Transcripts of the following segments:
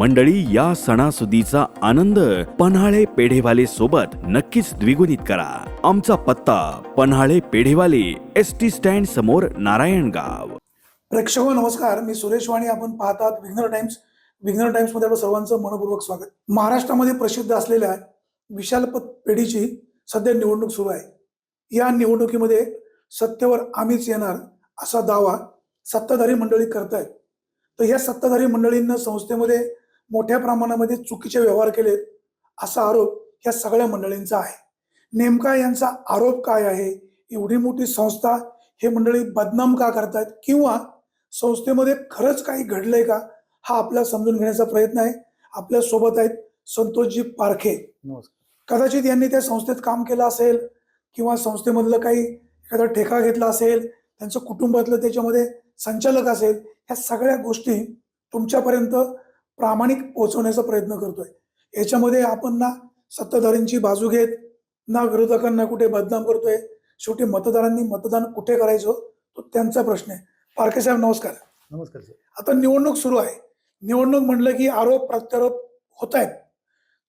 मंडळी, या सणासुदीचा आनंद पन्हाळे पेढेवाले सोबत नक्कीच द्विगुणित करा. आमचा पत्ता पन्हाळे पेढेवाले, एसटी स्टँड समोर, नारायणगाव. प्रेक्षको नमस्कार, मी सुरेश वाणी. आपण पाहतात विघ्नर टाइम्स. विघ्नर टाइम्स मध्ये आपलं सर्वांचं मनपूर्वक स्वागत. महाराष्ट्रामध्ये प्रसिद्ध असलेल्या विशाल पेढीची सध्या निवडणूक सुरू आहे. या निवडणुकीमध्ये सत्तेवर आम्हीच येणार असा दावा सत्ताधारी मंडळी करतायत. तर या सत्ताधारी मंडळींना संस्थेमध्ये मोठ्या प्रमाणामध्ये चुकीचे व्यवहार केलेत असा आरोप या सगळ्या मंडळींचा आहे. नेमका यांचा आरोप काय आहे? एवढी मोठी संस्था हे मंडळी बदनाम का करतायत, किंवा संस्थेमध्ये खरंच काही घडलंय का, हा आपल्याला समजून घेण्याचा प्रयत्न आहे. आपल्या सोबत आहेत संतोषजी पारखे. कदाचित यांनी त्या संस्थेत काम केलं असेल, किंवा संस्थेमधलं काही एखादा ठेका घेतला असेल, त्यांचं कुटुंबातलं त्याच्यामध्ये संचालक असेल. ह्या सगळ्या गोष्टी तुमच्यापर्यंत प्रामाणिक पोहोचवण्याचा प्रयत्न करतोय. याच्यामध्ये आपण ना सत्ताधाऱ्यांची बाजू घेत, ना विरोधकांना कुठे बदनाम करतोय. शेवटी मतदारांनी मतदान कुठे करायचं तो त्यांचा प्रश्न आहे. पारखे साहेब नमस्कार. नमस्कार सर. आता निवडणूक सुरू आहे. निवडणूक म्हटलं की आरोप प्रत्यारोप होत आहेत.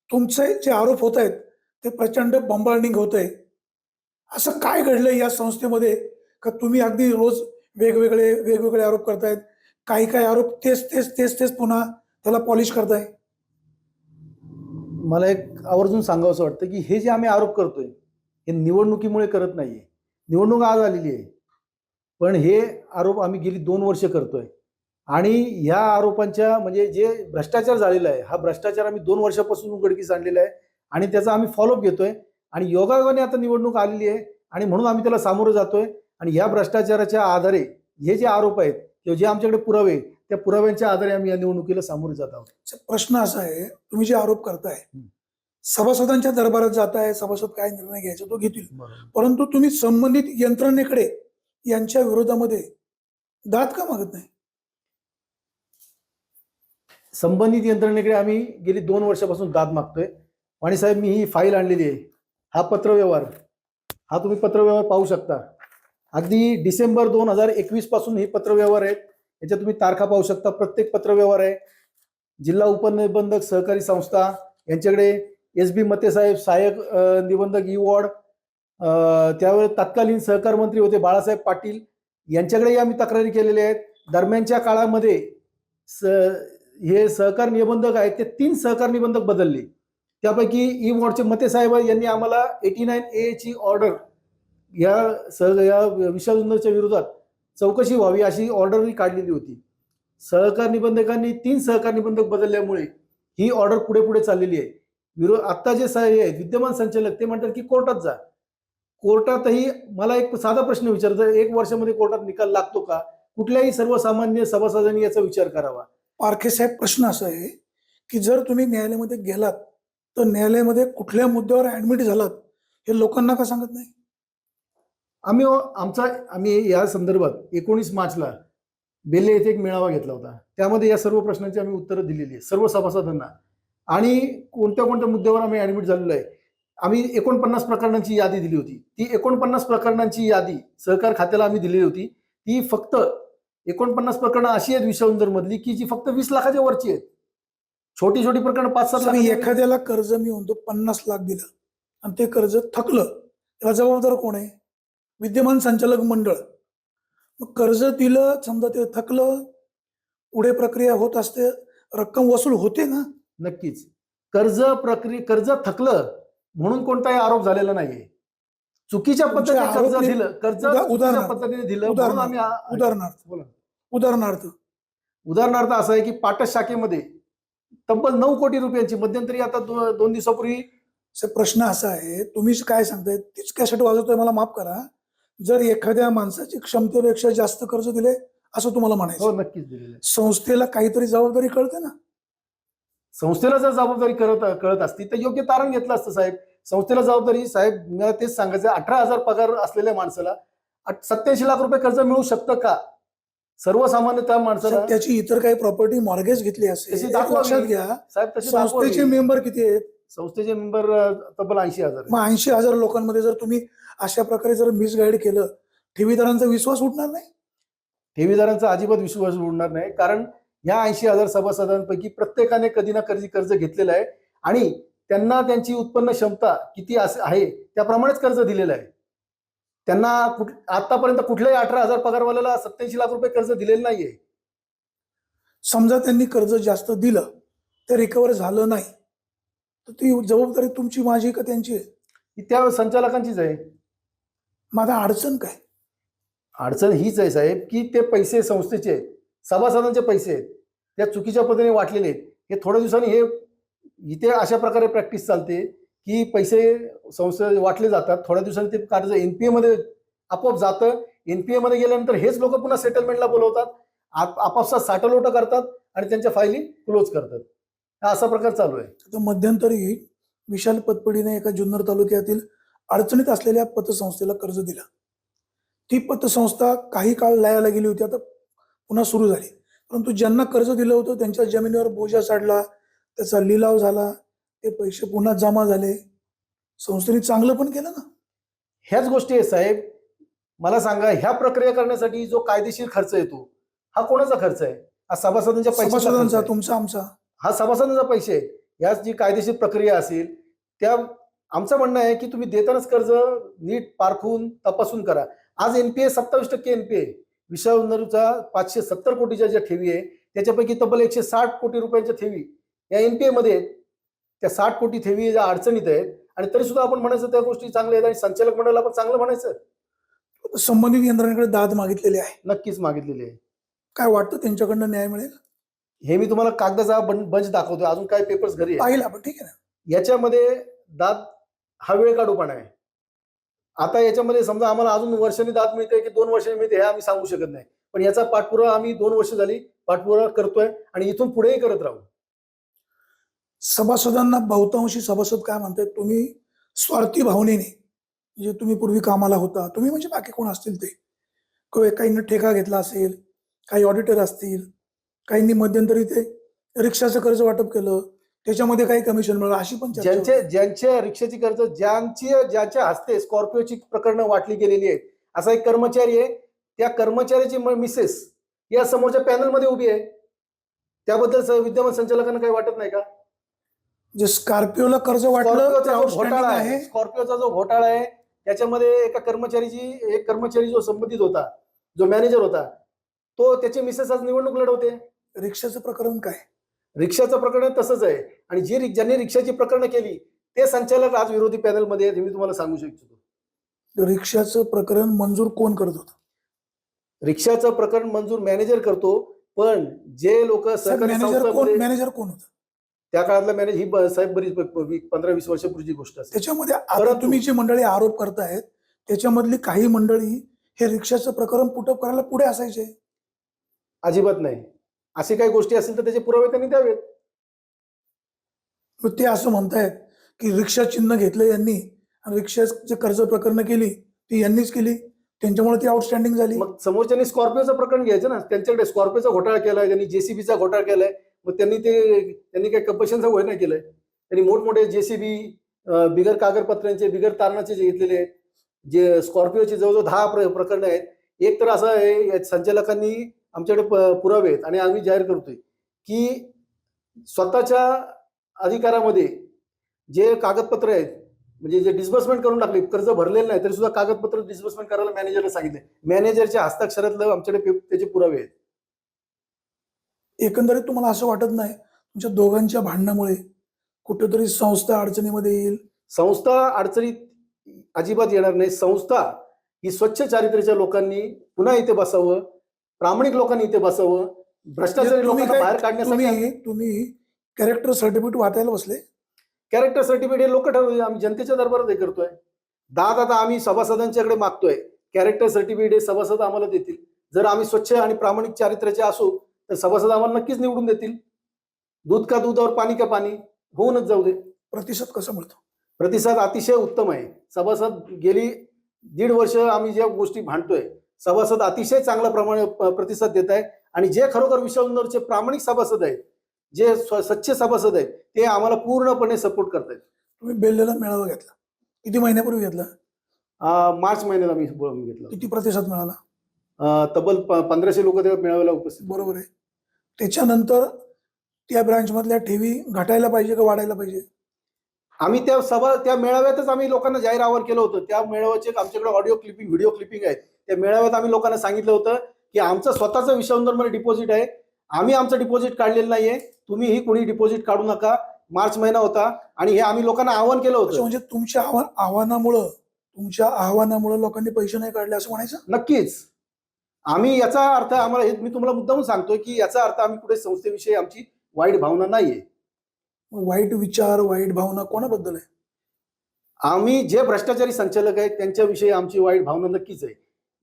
तुमचे जे आरोप होत आहेत ते प्रचंड बंबाळनिंग होत आहे. असं काय घडलंय या संस्थेमध्ये का तुम्ही अगदी रोज वेगवेगळे आरोप करतायत? काही आरोप तेच पुन्हा त्याला पॉलिश करताय. मला एक आवर्जून सांगावंसं वाटतं की हे जे आम्ही आरोप करतोय हे निवडणुकीमुळे करत नाहीये. निवडणूक आज आलेली आहे, पण हे आरोप आम्ही गेली 2 वर्ष करतोय. आणि ह्या आरोपांच्या म्हणजे जे भ्रष्टाचार झालेला आहे, हा भ्रष्टाचार आम्ही 2 वर्षापासून उघडकीस आणलेला आहे आणि त्याचा आम्ही फॉलोअप घेतोय. आणि योगायोगाने आता निवडणूक आलेली आहे आणि म्हणून आम्ही त्याला सामोरं जातोय. आणि या भ्रष्टाचाराच्या आधारे हे जे आरोप आहेत किंवा जे आमच्याकडे पुरावे, त्या पुराव्यांच्या आधारे आम्ही या निवडणुकीला सामोरे जात आहोत. प्रश्न असा आहे, तुम्ही जे आरोप करताय, सभासदांच्या दरबारात जाताय, सभासद काय निर्णय घ्यायचा तो घेतील, परंतु तुम्ही संबंधित यंत्रणेकडे यांच्या विरोधामध्ये दाद का मागत नाही? संबंधित यंत्रणेकडे आम्ही गेली 2 वर्षापासून दाद मागतोय. वाणी साहेब, मी ही फाईल आणलेली आहे. हा पत्रव्यवहार, हा तुम्ही पत्रव्यवहार पाहू शकता. अगदी डिसेंबर 2021 पासून हे पत्रव्यवहार आहेत. याच्यात तुम्ही तारखा पाहू शकता. प्रत्येक पत्रव्यवहार आहे. जिल्हा उपनिबंधक सहकारी संस्था यांच्याकडे SB मते साहेब, सहाय्यक निबंधक वॉर्ड, त्यावेळेस तत्कालीन सहकार मंत्री होते बाळासाहेब पाटील, यांच्याकडे आम्ही तक्रारी केलेल्या आहेत. दरम्यानच्या काळामध्ये हे सहकार निबंधक आहेत ते 3 सहकार निबंधक बदलले. त्यापैकी वॉर्डचे मते साहेब यांनी आम्हाला 89A ची ऑर्डर या विषयाच्या विरोधात चौकशी व्हावी अशी ऑर्डरही काढलेली होती. सहकार निबंधकांनी 3 सहकार निबंधक बदलल्यामुळे ही ऑर्डर पुढे चाललेली आहे. आता जे आहेत विद्यमान संचालक ते म्हणतात की कोर्टात जा. कोर्टातही मला एक साधा प्रश्न विचारतो, 1 वर्षामध्ये कोर्टात निकाल लागतो का? कुठल्याही सर्वसामान्य सभासदांनी याचा विचार करावा. पारखे साहेब, प्रश्न असा आहे की जर तुम्ही न्यायालयामध्ये गेलात तर न्यायालयामध्ये कुठल्या मुद्द्यावर ऍडमिट झालात हे लोकांना का सांगत नाही? आम्ही या संदर्भात 19 मार्चला बेल्ले येथे एक मेळावा घेतला होता. त्यामध्ये या सर्व प्रश्नांची आम्ही उत्तरं दिलेली आहे सर्व सभासदांना. आणि कोणत्या मुद्द्यावर आम्ही ऍडमिट झालेलो आहे. आम्ही 49 प्रकरणांची यादी दिली होती. ती 49 प्रकरणांची यादी सहकार खात्याला आम्ही दिलेली होती. ती फक्त 49 प्रकरणं अशी आहेत विश्वसुंदर मधली की जी फक्त 20 लाखाच्या वरची आहेत. छोटी प्रकरणं 5-7 लाख. एखाद्याला कर्ज मी म्हणतो 50 लाख दिलं आणि ते कर्ज थकलं, त्याला जबाबदार कोण आहे? विद्यमान संचालक मंडळ. मग कर्ज दिलं, समजा ते थकलं, पुढे प्रक्रिया होत असते, रक्कम वसूल होते ना? नक्कीच. कर्ज थकलं म्हणून कोणताही आरोप झालेला नाहीये. चुकीच्या पद्धतीने कर्ज दिलं, उदाहरणार्थ असं आहे की पाटस शाखेमध्ये तब्बल 9 कोटी रुपयांची मध्यंतरी आता 2 दिवसापूर्वी. प्रश्न असा आहे, तुम्ही काय सांगताय तीच कॅसेट वाजवतोय, मला माफ करा. जर एखाद्या माणसाची क्षमतेपेक्षा जास्त कर्ज दिले असं तुम्हाला म्हणायचं? हो, नक्कीच दिलेलं आहे. संस्थेला काहीतरी जबाबदारी कळते ना? संस्थेला जर जबाबदारी कळत असती तर योग्य तारण घेतलं असतं साहेब. संस्थेला जबाबदारी साहेब, मला तेच सांगायचं, 18,000 पगार असलेल्या माणसाला 87 लाख रुपये कर्ज मिळू शकतं का? सर्वसामान्य त्या माणसाला त्याची इतर काही प्रॉपर्टी मॉर्गेज घेतली असेल, लक्षात घ्या साहेब. संस्थेचे मेंबर किती आहेत? संस्थेचे मेंबर तब्बल 80,000. मग 80,000 लोकांमध्ये जर तुम्ही अशा प्रकारे जर मिसगाईड केलं, ठेवीदारांचा विश्वास उठणार नाही? ठेवीदारांचा अजिबात विश्वास उडणार नाही. कारण या 80,000 सभासदांपैकी प्रत्येकाने कधी ना कधी कर्ज घेतलेलं आहे आणि त्यांना त्यांची उत्पन्न क्षमता किती आहे त्याप्रमाणेच कर्ज दिलेलं आहे. त्यांना आतापर्यंत कुठल्याही 18,000 पगारवाल्याला 87 लाख रुपये कर्ज दिलेलं नाहीये. समजा त्यांनी कर्ज जास्त दिलं ते रिकवर झालं नाही, तर ती जबाबदारी तुमची, माझी का त्यांची आहे? ही त्या संचालकांचीच आहे. माझा अडचण काय? अडचण हीच आहे साहेब की ते पैसे संस्थेचे आहेत, सभासदांचे पैसे आहेत, त्या चुकीच्या पद्धतीने वाटलेले आहेत. हे थोड्या दिवसांनी हे इथे अशा प्रकारे प्रॅक्टिस चालते की पैसे संस्थे वाटले जातात, थोड्या दिवसांनी ते कर्ज एनपीए मध्ये आपोआप जातं. एनपीए मध्ये गेल्यानंतर हेच लोक पुन्हा सेटलमेंटला बोलवतात, आपापसात साठलोट करतात आणि त्यांच्या फायली क्लोज करतात. हा असा प्रकार चालू आहे. तर मध्यंतरी विशाल पतपेढीने एका जुन्नर तालुक्यातील अडचणीत असलेल्या पतसंस्थेला कर्ज दिलं. ती पतसंस्था काही काळ लयाला गेली होती, आता पुन्हा सुरू झाली. परंतु ज्यांना कर्ज दिलं होतं त्यांच्या जमिनीवर बोजा चढला, त्याचा लिलाव झाला, ते पैसे पुन्हा जमा झाले. संस्थेने चांगलं पण केलं ना. ह्याच गोष्टी आहे साहेब. मला सांगा, ह्या प्रक्रिया करण्यासाठी जो कायदेशीर खर्च येतो हा कोणाचा खर्च आहे? हा सभासदांच्या सभासदांचा, पैशाचा, तुमचा, आमचा. हा सभासदांचा पैसे आहे. याच जी कायदेशीर प्रक्रिया असेल त्या आमचं म्हणणं आहे की तुम्ही देतानाच कर्ज नीट पारखून तपासून करा. आज एनपीए 27% एनपीए, विशालनरूचा 570 कोटीच्या ज्या ठेवी आहे त्याच्यापैकी तब्बल 160 कोटी रुपयांच्या ठेवी या एनपीए मध्ये आहेत. त्या 60 कोटी ठेवी ज्या अडचणीत आहेत आणि तरी सुद्धा आपण म्हणायचं त्या गोष्टी चांगल्या आहेत आणि संचालक मंडळाला पण चांगलं म्हणायचं. संबंधित यंत्रणेकडे दाद मागितलेले आहे. नक्कीच मागितलेली आहे. काय वाटतं त्यांच्याकडनं न्याय मिळेल? हे मी तुम्हाला कागदाचा बंच दाखवतोय, अजून काय पेपर्स घरी आहे. पाहिलं आपण, ठीक आहे ना. याच्यामध्ये दाद हा वेळ काढूपणा आहे. आता याच्यामध्ये समजा आम्हाला अजून वर्षांनी दाद मिळते की 2 वर्षांनी मिळते हे आम्ही सांगू शकत नाही, पण याचा पाठपुरावा आम्ही 2 वर्ष झाली पाठपुरावा करतोय आणि इथून पुढेही करत राहू. सभासदांना बहुतांशी सभासद काय म्हणतात, तुम्ही स्वार्थी भावनेने, जे तुम्ही पूर्वी कामाला होता, तुम्ही म्हणजे बाकी कोण असतील ते, काहींनी ठेका घेतला असेल, काही ऑडिटर असतील, काहींनी मध्यंतरी ते रिक्षाचं कर्ज वाटप केलं, त्याच्यामध्ये काही कमिशन मिळालं, अशी पण चर्चा होती. ज्यांच्या रिक्षाची कर्ज ज्यांच्या हस्ते स्कॉर्पिओची प्रकरणं वाटली गेलेली आहेत, असा एक कर्मचारी आहे, त्या कर्मचाऱ्याची मिसेस या समोरच्या पॅनलमध्ये उभी आहे. त्याबद्दल विद्यमान संचालकांना काही वाटत नाही का? जे स्कॉर्पिओला कर्ज वाटलं ते स्कॉर्पिओचा जो outstanding घोटाळा आहे. आहे, स्कॉर्पिओचा जो घोटाळा आहे त्याच्यामध्ये एक कर्मचारी जो संबंधित होता, जो मॅनेजर होता, तो त्याची मिसेस आज निवडणूक लढवते. रिक्षाचं प्रकरण काय? रिक्षाचं प्रकरण तसंच आहे आणि ज्यांनी रिक्षाची प्रकरणं केली ते संचालक आज विरोधी पॅनलमध्ये आहेत, हे मी तुम्हाला सांगू शकतो. रिक्षाचं प्रकरण मंजूर कोण करत होतं? रिक्षाचं प्रकरण मंजूर मॅनेजर करतो, पण जे लोक सहकारी संस्थांमध्ये मॅनेजर कोण होतं? त्या काळातला मॅनेजर ही साहेब बरीच 15-20 वर्षापूर्वीची गोष्ट असते. त्याच्यामध्ये आता तुम्ही जी मंडळी आरोप करतायत त्याच्यामधली काही मंडळी हे रिक्षाचं प्रकरण पुटअप करायला पुढे असायचे. अजिबात नाही. अशी काही गोष्टी असतील तर त्याचे पुरावे त्यांनी द्यावेत. मग ते असं म्हणतायत की रिक्षा चिन्ह घेतलं यांनी आणि रिक्षाचे कर्ज प्रकरण केली ती यांनीच केली, त्यांच्यामुळे ती आउटस्टँडिंग झाली. मग समोरच्यांनी स्कॉर्पिओचं प्रकरण घ्यायचं ना. त्यांच्याकडे स्कॉर्पिओचा घोटाळा केलाय, त्यांनी जेसीबीचा घोटाळा केलाय, मग त्यांनी काही कंपल्शनचा वय नाही केलंय. त्यांनी मोठमोठे जेसीबी बिगर कागदपत्रांचे, बिगर तारणाचे जे घेतलेले आहेत, जे स्कॉर्पिओचे जवळजवळ 10 प्रकरणं आहेत. एक तर असं आहे, संचालकांनी आमच्याकडे पुरावे आहेत आणि आम्ही जाहीर करतोय की स्वतःच्या अधिकारामध्ये जे कागदपत्र आहेत, म्हणजे जे डिस्बर्समेंट करून टाकले, कर्ज भरलेलं नाही तरी सुद्धा कागदपत्र डिस्बर्समेंट करायला मॅनेजरला सांगितले. मॅनेजरच्या हस्ताक्षरातलं आमच्याकडे त्याचे पुरावे आहेत. एकंदरीत तुम्हाला असं वाटत नाही तुमच्या दोघांच्या भांडणामुळे कुठेतरी संस्था अडचणीमध्ये येईल? संस्था अडचणीत अजिबात येणार नाही. संस्था ही स्वच्छ चारित्र्याच्या लोकांनी पुन्हा इथे बसावं, प्रामाणिक लोकांनी इथे बसावं, भ्रष्टाचारी लोकांना बाहेर काढण्यासाठी. तुम्ही कॅरेक्टर सर्टिफिकेट वाटायला बसले? कॅरेक्टर सर्टिफिकेट हे लोक ठरवले, आम्ही जनतेच्या दरबारात हे करतोय. दाद आता आम्ही सभासदांच्याकडे मागतोय. कॅरेक्टर सर्टिफिकेट हे सभासद आम्हाला देतील. जर आम्ही स्वच्छ आणि प्रामाणिक चारित्र्याचे असू तर सभासद आम्हाला नक्कीच निवडून देतील. दूध का दूध और पाणी का पाणी होऊनच जाऊ दे. प्रतिसाद कसा मिळतो? प्रतिसाद अतिशय उत्तम आहे. सभासद गेली 1.5 वर्ष आम्ही ज्या गोष्टी भांडतोय, सभासद अतिशय चांगल्या प्रमाणे प्रतिसाद देत आहे आणि जे खरोखर विश्ववंदरचे प्रामाणिक सभासद आहेत, जे स्वच्छ सभासद आहेत, ते आम्हाला पूर्णपणे सपोर्ट करतायत. तुम्ही बेल्लेला मेळावा घेतला, किती महिन्यापूर्वी घेतला? मार्च महिन्यात आम्ही बोलावून घेतला. किती प्रतिसाद मिळाला? तब्बल 1500 लोक त्या मेळाव्याला उपस्थित. बरोबर आहे. त्याच्यानंतर त्या ब्रांचमधल्या ठेवी घटायला पाहिजे का वाढायला पाहिजे? आम्ही त्या मेळाव्यातच आम्ही लोकांना जाहीर आवाहन केलं होतं. त्या मेळाव्याचे आमच्याकडे ऑडिओ क्लिपिंग, व्हिडिओ क्लिपिंग आहेत. त्या मेळाव्यात आम्ही लोकांना सांगितलं होतं की आमचं स्वतःचं विश्वबंधनमध्ये डिपॉझिट आहे, आम्ही आमचं डिपॉझिट काढलेलं नाहीये, तुम्हीही कोणी डिपॉझिट काढू नका. मार्च महिना होता आणि हे आम्ही लोकांना आवाहन केलं अच्छा, होतं. म्हणजे तुमच्या आव्हानामुळं लोकांनी पैसे नाही काढले असं म्हणायचं? नक्कीच. आम्ही याचा अर्थ मी तुम्हाला मुद्दामून सांगतोय की याचा अर्थ आम्ही कुठे संस्थेविषयी आमची वाईट भावना नाहीये. वाईट विचार, वाईट भावना कोणाबद्दल आहे? आम्ही जे भ्रष्टाचारी संचालक आहेत त्यांच्याविषयी आमची वाईट भावना नक्कीच आहे.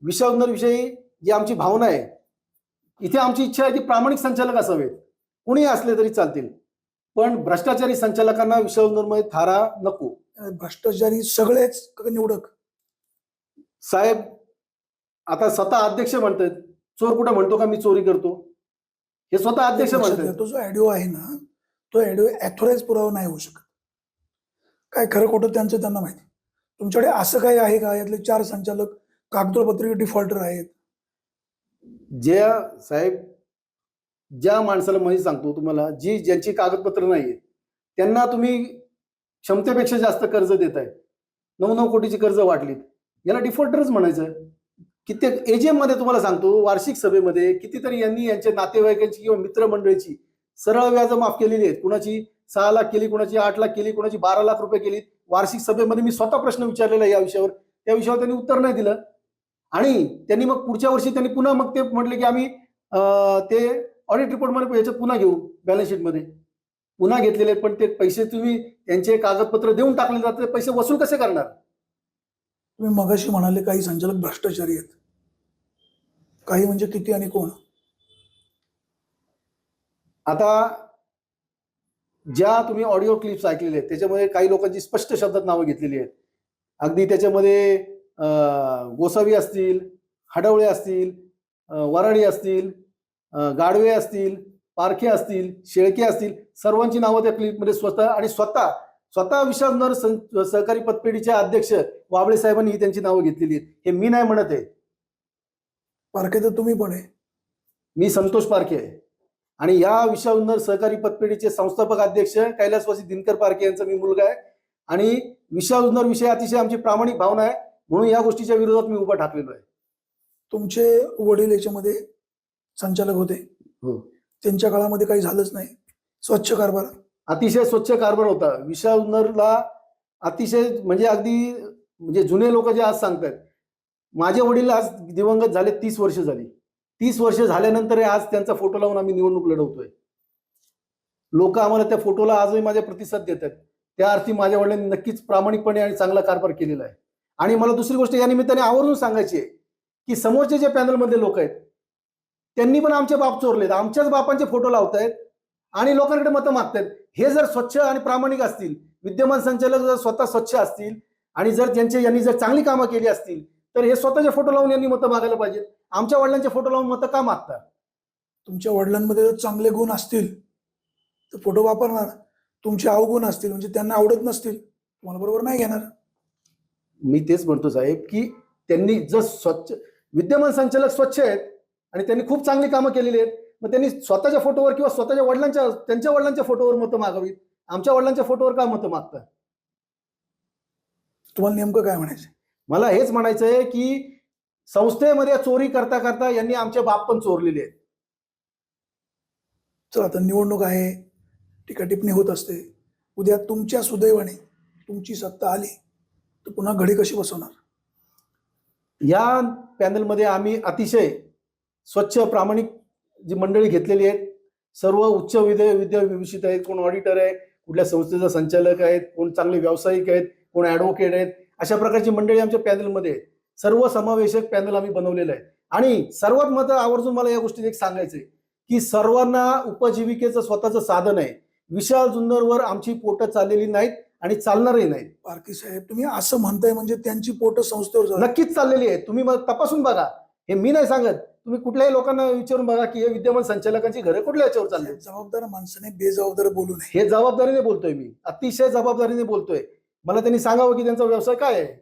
विषयी जी आमची भावना आहे, इथे आमची इच्छा आहे की प्रामाणिक संचालक असावेत, कुणी असले तरी चालतील, पण भ्रष्टाचारी संचालकांना विषयमध्ये थारा नको. भ्रष्टाचारी सगळेच का निवडक? साहेब, आता स्वतः अध्यक्ष म्हणतात, चोर कुठे म्हणतो का मी चोरी करतो? हे स्वतः अध्यक्ष म्हणतात. तो जो ऑडिओ आहे ना, तो ऑडिओ ॲथोराइज पुरावा नाही होऊ शकत. काय खरं खोटं त्यांचं त्यांना माहिती. तुमच्याकडे असं काही आहे का यातले 4 संचालक कागदोपत्री डिफॉल्टर आहेत? साहेब, ज्या माणसाला मी सांगतो तुम्हाला, ज्यांची कागदपत्र नाहीये त्यांना तुम्ही क्षमतेपेक्षा जास्त कर्ज देताय, 9 कोटीची कर्ज वाटलीत, याला डिफॉल्टरच म्हणायचं. कित्येक एजीएम मध्ये तुम्हाला सांगतो, वार्षिक सभेमध्ये कितीतरी यांनी यांच्या नातेवाईकांची किंवा मित्रमंडळीची सरळ व्याज माफ केलेली आहेत. कुणाची 6 लाख केली, कुणाची 8 लाख केली, कुणाची 12 लाख रुपये केली. वार्षिक सभेमध्ये मी स्वतः प्रश्न विचारलेला या विषयावर, त्या विषयावर त्यांनी उत्तर नाही दिलं. आणि त्यांनी मग पुढच्या वर्षी त्यांनी पुन्हा मग ते म्हटले की आम्ही ते ऑडिट रिपोर्टमध्ये याच्यात पुन्हा घेऊ, बॅलन्स शीटमध्ये पुन्हा घेतलेले. पण ते पैसे तुम्ही त्यांचे कागदपत्र देऊन टाकले जाते, पैसे वसूल कसे करणार? तुम्ही मगाशी म्हणाले काही संचालक भ्रष्टाचारी आहेत. काही म्हणजे किती आणि कोण? आता ज्या तुम्ही ऑडिओ क्लिप्स ऐकलेले आहेत त्याच्यामध्ये काही लोकांची स्पष्ट शब्दात नावं घेतलेली आहेत. अगदी त्याच्यामध्ये गोसावी असतील, हडवळे असतील, वराडी असतील, गाडवे असतील, पारखे असतील, शेळके असतील, सर्वांची नावं त्या क्लिपमध्ये स्वतः विश्वबंधन सहकारी पतपेढीचे अध्यक्ष वाबळे साहेबांनी ही त्यांची नावं घेतलेली आहेत. हे मी नाही म्हणत आहे. पारखे तर तुम्ही पण आहे. मी संतोष पारखे आहे आणि या विश्वबंधन सहकारी पतपेढीचे संस्थापक अध्यक्ष कैलासवासी दिनकर पारखे यांचा मी मुलगा आहे. आणि विश्वबंधन विषयी अतिशय आमची प्रामाणिक भावना आहे, म्हणून या गोष्टीच्या विरोधात मी उभा ठाकलेलो आहे. तुमचे वडील याच्यामध्ये संचालक होते, हो. त्यांच्या काळामध्ये काही झालंच नाही, स्वच्छ कारभार. अतिशय स्वच्छ कारभार होता विश्वबंधनला. अतिशय म्हणजे अगदी म्हणजे जुने लोक जे आज सांगतात, माझे वडील आज दिवंगत झाले, 30 वर्ष झाली. 30 वर्ष झाल्यानंतर आज त्यांचा फोटो लावून आम्ही निवडणूक लढवतोय. लोक आम्हाला त्या फोटोला आजही माझे प्रतिसाद देतात. त्या अर्थी माझ्या वडिलांनी नक्कीच प्रामाणिकपणे आणि चांगला कारभार केलेला आहे. आणि मला दुसरी गोष्ट या निमित्ताने आवर्जून सांगायची आहे की समोरचे जे पॅनलमधले लोक आहेत त्यांनी पण आमचे बाप चोरलेत, आमच्याच बापांचे फोटो लावतायत आणि लोकांकडे मतं मागतायत. हे जर स्वच्छ आणि प्रामाणिक असतील, विद्यमान संचालक जर स्वतः स्वच्छ असतील आणि जर यांनी जर चांगली कामं केली असतील तर हे स्वतःचे फोटो लावून यांनी मतं मागायला पाहिजेत. आमच्या वडिलांचे फोटो लावून मतं का मागतात? तुमच्या वडिलांमध्ये जर चांगले गुण असतील तर फोटो वापरणार. तुमचे अवगुण असतील म्हणजे त्यांना आवडत नसतील, तुम्हाला बरोबर नाही घेणार. मी तेच म्हणतो साहेब की त्यांनी जर विद्यमान संचालक स्वच्छ आहेत आणि त्यांनी खूप चांगली कामं केलेली आहेत, मग त्यांनी स्वतःच्या फोटोवर किंवा त्यांच्या वडिलांच्या फोटोवर मतं मागावीत. आमच्या वडिलांच्या फोटोवर का मतं मागतात? तुम्हाला नेमकं काय म्हणायचं? मला हेच म्हणायचं आहे की संस्थेमध्ये चोरी करता करता यांनी आमचे बाप पण चोरलेले आहेत. चला, आता निवडणूक आहे, टीकाटिप्पणी होत असते. उद्या तुमच्या सुदैवाने तुमची सत्ता आली तर पुन्हा घडी कशी बसवणार? या पॅनलमध्ये आम्ही अतिशय स्वच्छ प्रामाणिक जी मंडळी घेतलेली आहेत, सर्व उच्च विद्याभूषित आहेत. कोण ऑडिटर आहे, कुठल्या संस्थेचा संचालक आहेत, कोण चांगले व्यावसायिक आहेत, कोण ॲडव्होकेट आहेत. अशा प्रकारची मंडळी आमच्या पॅनलमध्ये आहेत. सर्व समावेशक पॅनल आम्ही बनवलेलं आहे. आणि सर्वात महत्त्व आवर्जून मला या गोष्टीत एक सांगायचंय की सर्वांना उपजीविकेचं स्वतःचं साधन आहे. विशाल जुन्नरवर आमची पोटं चाललेली नाहीत आणि चालणारही नाहीत. पारखे साहेब, तुम्ही असं म्हणताय म्हणजे त्यांची पोटं संस्थेवर नक्कीच चाललेली आहे. तुम्ही मग तपासून बघा, हे मी नाही सांगत. तुम्ही कुठल्याही लोकांना विचारून बघा की हे विद्यमान संचालकांची घरे कुठल्या याच्यावर चालली. जबाबदार माणसाने बेजबाबदार बोलू नये. हे जबाबदारीने बोलतोय मी, अतिशय जबाबदारीने बोलतोय. मला त्यांनी सांगावं की त्यांचा व्यवसाय काय आहे.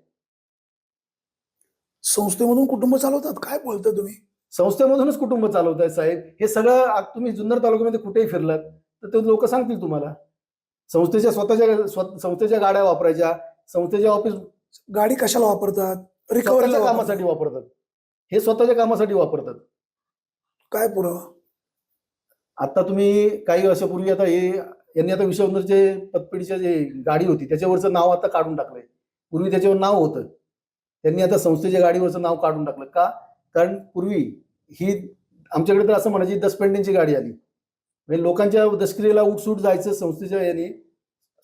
संस्थेमधून कुटुंब चालवतात, काय बोलता तुम्ही? संस्थेमधूनच कुटुंब चालवत आहे साहेब. हे सगळं तुम्ही जुन्नर तालुक्यामध्ये कुठेही फिरलात तर ते लोक सांगतील तुम्हाला. संस्थेच्या गाड्या वापरायच्या, संस्थेच्या ऑफिस गाडी कशाला वापरतात? स्वतःच्या रिकव्हरीला कामासाठी वापरतात. हे स्वतःच्या कामासाठी वापरतात. काय पुरावा? आता तुम्ही काही वर्षापूर्वी आता हे यांनी आता विश्ववंदरचे पतपेढीच्या जे गाडी होती त्याच्यावरचं नाव आता काढून टाकलंय. पूर्वी त्याच्यावर नाव होतं, त्यांनी आता संस्थेच्या गाडीवरचं नाव काढून टाकलं. का? कारण पूर्वी ही आमच्याकडे तर असं म्हणायची दसपेंडींची गाडी आली, म्हणजे लोकांच्या दशक्रियेला उठसूट जायचं संस्थेच्या याने,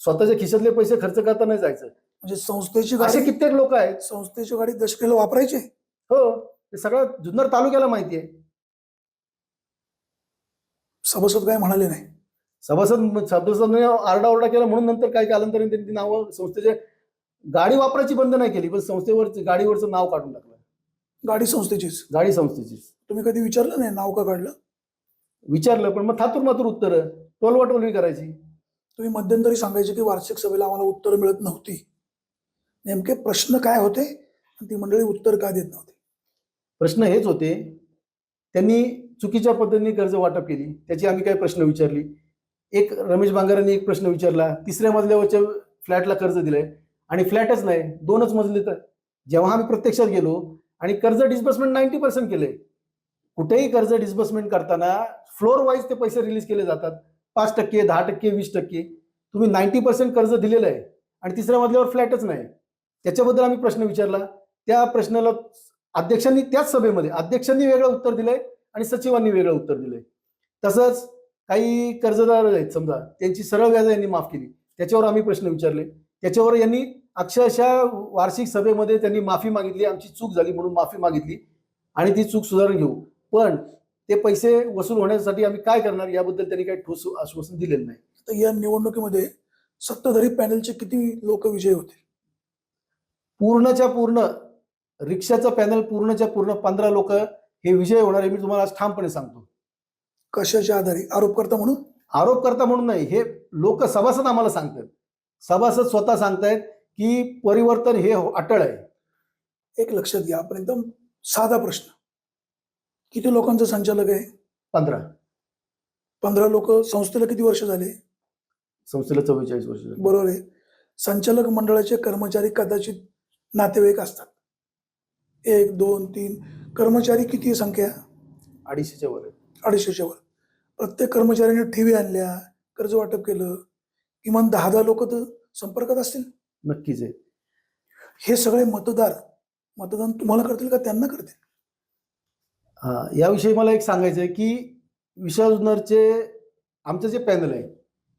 स्वतःच्या खिशातले पैसे खर्च करता नाही जायचं. म्हणजे संस्थेची असे गाडी, कित्येक लोक आहेत. संस्थेची गाडी दशकेला वापरायची. हो, ते सगळं जुन्नर तालुक्याला माहिती आहे. सभासद काय म्हणाले नाही? सभासदांनी आरडाओरडा केला म्हणून नंतर काय कालांतराने त्यांनी नावं संस्थेचे गाडी वापरायची बंद नाही केली, पण संस्थेवर गाडीवरचं नाव काढून टाकलं. गाडी संस्थेचीच. गाडी संस्थेचीच. तुम्ही कधी विचारलं नाही नाव का काढलं? विचारलं, पण मग थातूर मातूर उत्तर, टोलवाटोलवी करायची. तुम्ही मध्यंतरी सांगायचे की वार्षिक सभेला आम्हाला उत्तर मिळत नव्हती. नेमके प्रश्न काय होते आणि ती मंडळी उत्तर का देत नव्हती? प्रश्न हेच होते, त्यांनी चुकीच्या पद्धतीने कर्ज वाटप केली, त्याची आम्ही काही प्रश्न विचारली. एक रमेश बांगरांनी एक प्रश्न विचारला, 3ऱ्या मजल्यावरच्या फ्लॅटला कर्ज दिलंय आणि फ्लॅटच नाही, 2च मजले. तर जेव्हा आम्ही प्रत्यक्षात गेलो आणि कर्ज डिस्बर्समेंट 90% केले. कुठेही कर्ज डिस्बर्समेंट करताना फ्लोर वाईज ते पैसे रिलीज केले जातात, 5%, 10%, 20%. तुम्ही 90% कर्ज दिलेलं आहे आणि 3ऱ्या मजल्यावर फ्लॅटच नाही. त्याच्याबद्दल आम्ही प्रश्न विचारला. त्या प्रश्नाला अध्यक्षांनी त्याच सभेमध्ये अध्यक्षांनी वेगळं उत्तर दिलंय आणि सचिवांनी वेगळं उत्तर दिलंय. तसंच काही कर्जदार आहेत समजा, त्यांची सरळ व्याज यांनी माफ केली, त्याच्यावर आम्ही प्रश्न विचारले. त्याच्यावर यांनी अक्षरशः वार्षिक सभेमध्ये त्यांनी माफी मागितली, आमची चूक झाली म्हणून माफी मागितली आणि ती चूक सुधारून घेऊ. पण ते पैसे वसूल होण्यासाठी आम्ही काय करणार याबद्दल त्यांनी काही ठोस आश्वासन दिलेलं नाही. तर या निवडणुकीमध्ये सत्ताधारी पॅनलचे किती लोक विजयी होते? पूर्णच्या पूर्ण रिक्षाचं पॅनल पूर्णच्या पूर्ण 15 लोक हे विजय होणार आहे, मी तुम्हाला आज ठामपणे सांगतो. कशाच्या आधारे? आरोपकर्ता म्हणून? आरोपकर्ता म्हणून नाही, हे लोक सभासद आम्हाला सांगतात. सभासद स्वतः सांगतायत की परिवर्तन हे अटळ आहे. एक लक्षात घ्या, आपण एकदम साधा प्रश्न, किती लोकांचं संचालक आहे? 15. 15 लोक. संस्थेला किती वर्ष झाले? संस्थेला 44 वर्ष झाली. बरोबर आहे. संचालक मंडळाचे कर्मचारी कदाचित नातेवाईक असतात, 1, 2, 3 कर्मचारी. किती संख्या? 250च्या वर आहे. 250च्या वर. प्रत्येक कर्मचाऱ्याने ठेवी आणल्या, कर्ज वाटप केलं, किमान 10 लोक तर संपर्कात असतील. नक्कीच आहे. हे सगळे मतदान तुम्हाला करतील का त्यांना करतील? हा, याविषयी मला एक सांगायचं आहे की विश्वजुन्नरचे आमचं जे पॅनल आहे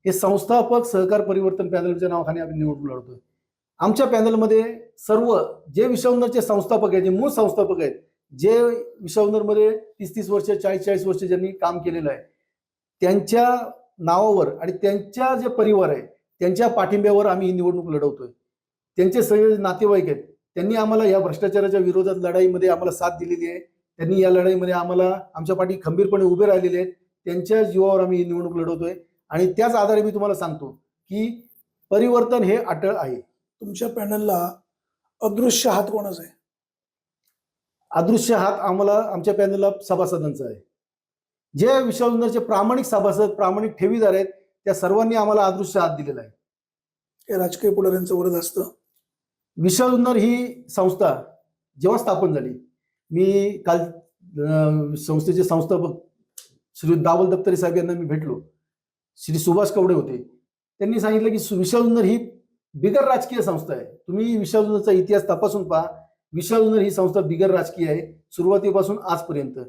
हे संस्थापक सहकार परिवर्तन पॅनलच्या नावाखाने आम्ही निवडणूक लढतोय. आमच्या पॅनलमध्ये सर्व जे विश्वजुन्नरचे संस्थापक आहेत, जे मूळ संस्थापक आहेत, जे विश्वजुन्नरमध्ये 30 वर्ष 40 वर्ष ज्यांनी काम केलेलं आहे, त्यांच्या नावावर आणि त्यांच्या जे परिवार आहे त्यांच्या पाठिंब्यावर आम्ही ही निवडणूक लढवतोय. त्यांचे सगळे नातेवाईक आहेत, त्यांनी आम्हाला या भ्रष्टाचाराच्या विरोधात लढाईमध्ये आम्हाला साथ दिलेली आहे. त्यांनी या लढाईमध्ये आम्हाला आमच्या पाठी खंबीरपणे उभे राहिलेले आहेत. त्यांच्या जीवावर आम्ही ही निवडणूक लढवतोय आणि त्याच आधारे मी तुम्हाला सांगतो की परिवर्तन हे अटळ आहे. तुमच्या पॅनलला अदृश्य हात कोणाचा आहे? अदृश्य हात आम्हाला आमच्या पॅनलला सभासदांचा आहे. जे विश्वजुन्नरचे प्रामाणिक सभासद, प्रामाणिक ठेवीदार आहेत, त्या सर्वांनी आम्हाला अदृश्य हात दिलेला आहे. हे राजकीय पुढाऱ्यांचं वरद असतं. विश्वजुन्नर ही संस्था जेव्हा स्थापन झाली, मी काल संस्थेचे संस्थापक श्री दावल दप्तरे साहेब यांना मी भेटलो. श्री सुभाष कवडे होते. त्यांनी सांगितलं की विश्वजुन्नर ही बिगर राजकीय संस्था आहे. तुम्ही विश्वजुन्नरचा इतिहास तपासून पहा, विश्वजुन्नर ही संस्था बिगर राजकीय आहे सुरुवातीपासून आजपर्यंत.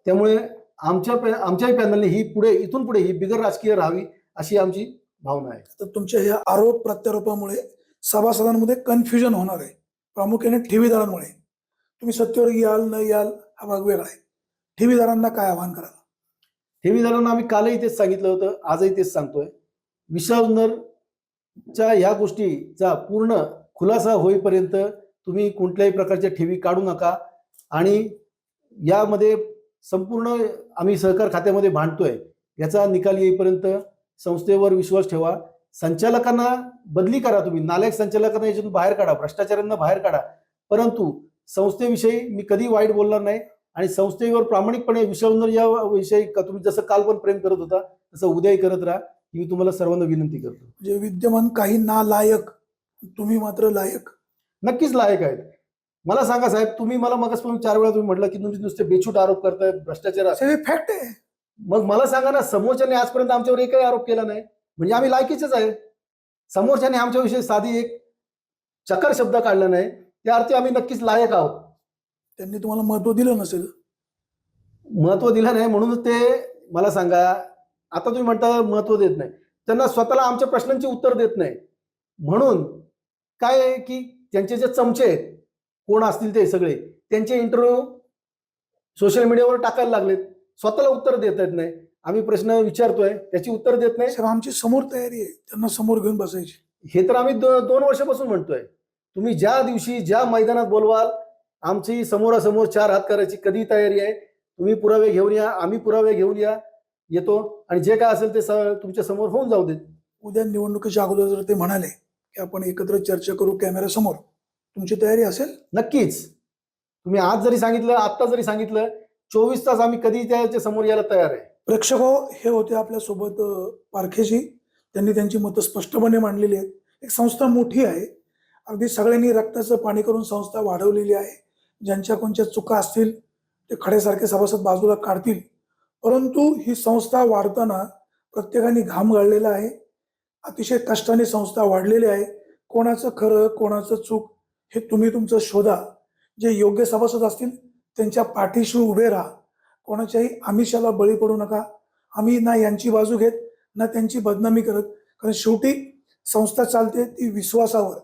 त्यामुळे आमच्याही पॅनलने ही इथून पुढे ही बिगर राजकीय राहावी अशी आमची भावना आहे. तर तुमच्या ह्या आरोप प्रत्यारोपामुळे सभासदांमध्ये कन्फ्युजन होणार आहे, प्रामुख्याने ठेवीदारांमुळे. तुम्ही सत्तेवर याल न याल हा भाग वेगळा आहे. ठेवीदारांना काय आवाहन कराल? ठेवीदारांना आम्ही कालही तेच सांगितलं होतं, आजही तेच सांगतोय. विश्वजुन्नरच्या ह्या गोष्टीचा पूर्ण खुलासा होईपर्यंत तुम्ही कुठल्याही प्रकारच्या ठेवी काढू नका आणि यामध्ये संपूर्ण आम्ही सहकार खात्यामध्ये भांडतोय याचा निकाल येईपर्यंत संस्थेवर विश्वास ठेवा. संचालकांना बदली करा, तुम्ही नालायक संचालकांना याच्यातून बाहेर काढा, भ्रष्टाचाऱ्यांना बाहेर काढा, परंतु संस्थेविषयी मी कधी वाईट बोलणार नाही आणि संस्थेवर प्रामाणिकपणे विषयावर या विषयी तुम्ही जसं काल पण प्रेम करत होता तसं उद्याही करत राहा ही मी तुम्हाला सर्वांना विनंती करतो. जे विद्यमान काही ना लायक, तुम्ही मात्र लायक. नक्कीच लायक आहेत. मला सांगा साहेब, तुम्ही मला मगासपासून 4 वेळा तुम्ही म्हटलं की तुम्ही नुसते बेछूट आरोप करताय, भ्रष्टाचार. हे फॅक्ट आहे. मग मला सांगा ना, समोरच्याने आजपर्यंत आमच्यावर एकही आरोप केला नाही म्हणजे आम्ही लायकीचेच आहे. समोरच्याने आमच्याविषयी साधी एक चकार शब्द काढला नाही, त्या अर्थी आम्ही नक्कीच लायक आहोत. त्यांनी तुम्हाला महत्व दिलं नसेल. महत्व दिलं नाही म्हणून ते मला सांगा, आता तुम्ही म्हणता महत्व देत नाही, त्यांना स्वतःला आमच्या प्रश्नांची उत्तर देत नाही. म्हणून काय आहे की त्यांचे जे चमचे आहेत कोण असतील ते सगळे, त्यांचे इंटरव्ह्यू सोशल मीडियावर टाकायला लागलेत, स्वतःला उत्तर देत येत नाही. आम्ही प्रश्न विचारतोय त्याची उत्तर देत नाही. साहेब, आमची समोर तयारी आहे त्यांना समोर घेऊन बसायची. हे तर आम्ही 2 वर्षापासून म्हणतोय. तुम्ही ज्या दिवशी ज्या मैदानात बोलवाल आमची समोरासमोर 4 हात करायची कधी तयारी आहे. तुम्ही पुरावे घेऊन या, आम्ही पुरावे घेऊन येतो आणि जे काय असेल ते तुमच्या समोर होऊन जाऊ देत. उद्या निवडणुकीच्या अगोदर जर ते म्हणाले की आपण एकत्र चर्चा करू कॅमेऱ्यासमोर, तुमची तयारी असेल? नक्कीच. तुम्ही आज जरी सांगितलं, आत्ता जरी सांगितलं, 24 तास आम्ही कधी त्याच्या समोर यायला तयार आहे. प्रेक्षक हे होते आपल्यासोबत पारखेजी. त्यांनी त्यांची मतं स्पष्टपणे मांडलेली आहेत. एक संस्था मोठी आहे, अगदी सगळ्यांनी रक्ताचं पाणी करून संस्था वाढवलेली आहे. ज्यांच्या कोणत्या चुका असतील ते खड्यासारखे सभासद बाजूला काढतील, परंतु ही संस्था वाढताना प्रत्येकाने घाम गाळलेला आहे. अतिशय कष्टाने संस्था वाढलेली आहे. कोणाचं खरं कोणाचं चूक हे तुम्ही तुमचं शोधा. जे योग्य सभासद असतील त्यांच्या पाठीशी उभे राहा. कोणाच्याही आमिषाला बळी पडू नका. आम्ही ना यांची बाजू घेत ना त्यांची बदनामी करत, कारण शेवटी संस्था चालते ती विश्वासावर.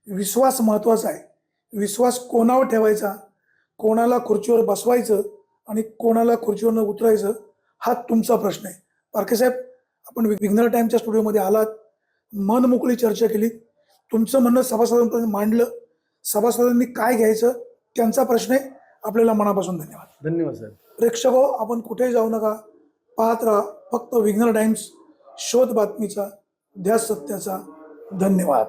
विश्वास महत्वाचा आहे. विश्वास कोणावर ठेवायचा, कोणाला खुर्चीवर बसवायचं आणि कोणाला खुर्चीवर उतरायचं, हा तुमचा प्रश्न आहे. पारखे साहेब, आपण विघ्नर टाइमच्या स्टुडिओमध्ये आलात, मन मोकळी चर्चा केली, तुमचं म्हणणं सभासदांपर्यंत मांडलं. सभासदांनी काय घ्यायचं त्यांचा प्रश्न आहे. आपल्याला मनापासून धन्यवाद. धन्यवाद साहेब. प्रेक्षको, आपण कुठेही जाऊ नका, पाहत राहा फक्त विघ्नर टाइम्स. शोध बातमीचा, ध्यास सत्याचा. धन्यवाद.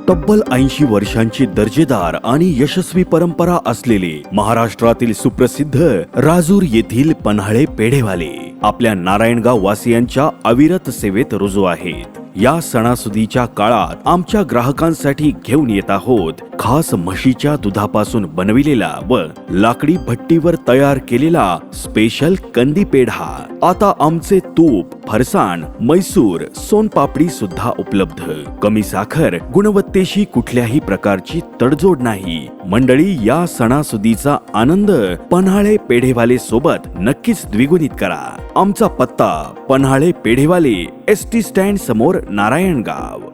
तब्बल 80 वर्षांची दर्जेदार आणि यशस्वी परंपरा असलेले महाराष्ट्रातील सुप्रसिद्ध राजूर येथील पन्हाळे पेढेवाले आपल्या नारायणगाव वासियांच्या अविरत सेवेत रुजू आहेत. या सणासुदीच्या काळात आमच्या ग्राहकांसाठी घेऊन येत आहोत खास म्हशीच्या दुधापासून बनविलेला व लाकडी भट्टीवर तयार केलेला स्पेशल कंदी पेढा. आता आमचे तूप, फरसाण, मैसूर, सोनपापडी सुद्धा उपलब्ध. कमी साखर, गुणवत्तेशी कुठल्याही प्रकारची तडजोड नाही. मंडळी, या सणासुदीचा आनंद पन्हाळे पेढेवाले सोबत नक्कीच द्विगुणित करा. आमचा पत्ता पन्हाळे पेढेवाले, एसटी स्टँड समोर, नारायणगाव.